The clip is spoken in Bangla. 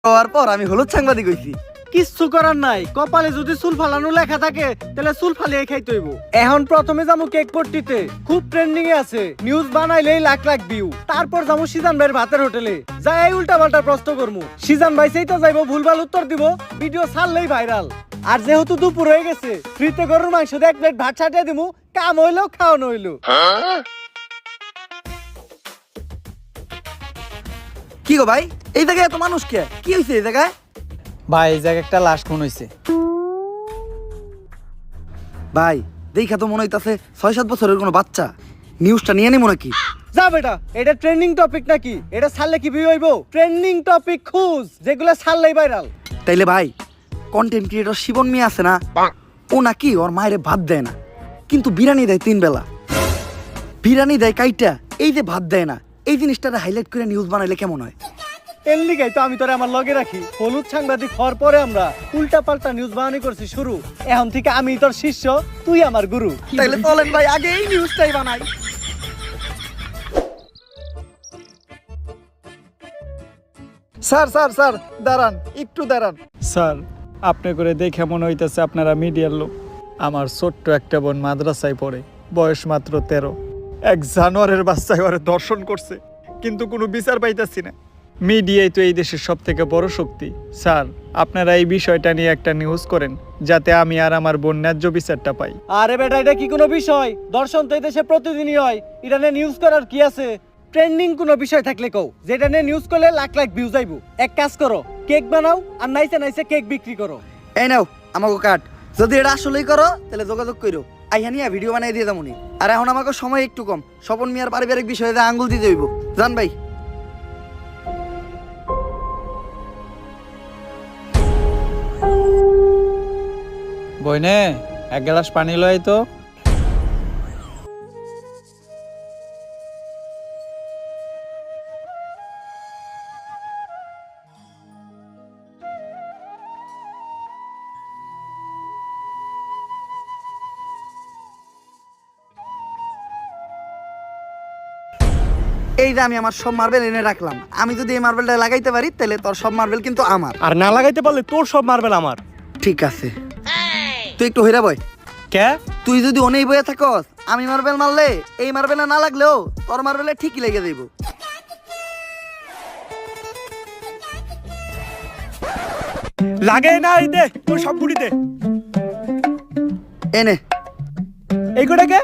হওয়ার পর আমি হলুদ সাংবাদিক হইছি। কিচ্ছু করার নাই, কপালে যদি চুল ফালানো লেখা থাকে তাহলে চুল ফালিয়ে খাইতে হইব। এখন প্রথমে যাবো কেক পট্টিতে, খুব ট্রেন্ডিং এ আছে, নিউজ বানাইলেই লাখ লাখ ভিউ। তারপর যাবো সিজান ভাইয়ের ভাতের হোটেলে, যাই উল্টা পাল্টা প্রশ্ন করবো, সিজান ভাই সেইটা যাইবো ভুলভাল উত্তর দিব, ভিডিও ছাড়লেই ভাইরাল। আর যেহেতু দুপুর হয়ে গেছে, ফ্রিতে গরুর মাংস দিয়ে 1 প্লেট ভাত ছাটিয়ে দিমু, কাম হইলো খাওয়ানো হইলো। কি গো ভাই, এই জায়গায় এত মানুষ কে? কি হইছে এই জায়গায়? ভাই এই জায়গায় একটা লাশ খুন হইছে। ভাই দেখা তো মনে হইতাছে 6-7 বছরের কোনো বাচ্চা। নিউজটা নিয়ে নিমু নাকি? যা বেটা, এটা ট্রেন্ডিং টপিক নাকি? এটা ছাড়লে কি ভিউ হইব? ট্রেন্ডিং টপিক খুঁজ, যেগুলো ছাড়লেই ভাইরাল। তাইলে ভাই, কন্টেন্ট ক্রিয়েটর শিবন মিয়া আছে না, ও নাকি ওর মায়েরে ভাত দেয় না, কিন্তু বিরিয়ানি দেয় 3 বেলা। বিরিয়ানি দেয় কাইটা, এই যে ভাত দেয় না, এই জিনিসটারে হাইলাইট করে নিউজ বানাইলে কেমন হয়? এর লিগাই তো আমি তোরে আমার লগে রাখি। হলুদ সাংবাদিক হওয়ার পরে আমরা উল্টা পাল্টা নিউজ বানানি করছি শুরু। এখন থেকে আমি তোর শিষ্য, তুই আমার গুরু। তাইলে চলেন ভাই, আগে এই নিউজটাই বানাই। স্যার স্যার স্যার দাঁড়ান, একটু দাঁড়ান। স্যার, আপনি করে দেখে মনে হইতেছে আপনারা মিডিয়ার লোক। আমার ছোট্ট একটা বোন মাদ্রাসায় পড়ে, বয়স মাত্র 13। এক জানোয়ারের বাচ্চায় ওরে দর্শন করছে, কিন্তু কোনো বিচার পাইতাছি না। মিডিয়াই তো এই দেশের সব থেকে বড় শক্তি। স্যার, আপনারা এই বিষয়টা নিয়ে একটা নিউজ করেন, যাতে আমি আর আমার বোন ন্যায্য বিচারটা পাই। আরে বেটা, এটা কি কোনো বিষয়? দর্শন তো এই দেশে প্রতিদিনই হয়, এটা নিয়ে নিউজ করার কি আছে? ট্রেন্ডিং কোনো বিষয় থাকলে কও, যেটা নিয়ে নিউজ করলে লাখ লাখ ভিউজ আইবো। এক কাজ করো, কেক বানাও আর নাইসে নাইসে কেক বিক্রি করো। এই নাও আমাকে কাট, যদি এটা আসলেই করো তাহলে যোগাযোগ করো, আইয়া নিয়ে ভিডিও বানাই দিয়ে যাবনি। আর এখন আমাকে সময় একটু কম, স্বপন মিয়ার পারিবারিক বিষয়ে আঙ্গুল দিতে হইব। জান ভাই। বইনে এক গ্লাস পানি লয় তো। এই যে আমি আমার সব মার্বেল এনে রাখলাম, আমি যদি এই মার্বেলটা লাগাইতে পারি তাহলে তোর সব মার্বেল কিন্তু আমার। আর না লাগাইতে পারলে তোর সব মার্বেল আমার। ঠিক আছে, তুই একটু হইরা বয়। কে? তুই যদি অনেই বয়ে থাকস, আমি মার্বেল মারলে এই মার্বেলে না লাগলেও তোর মার্বেলে ঠিকই লেগে যাইব। লাগে না, এই দে তোর সব বুড়ি দে। এনে এইগুলোকে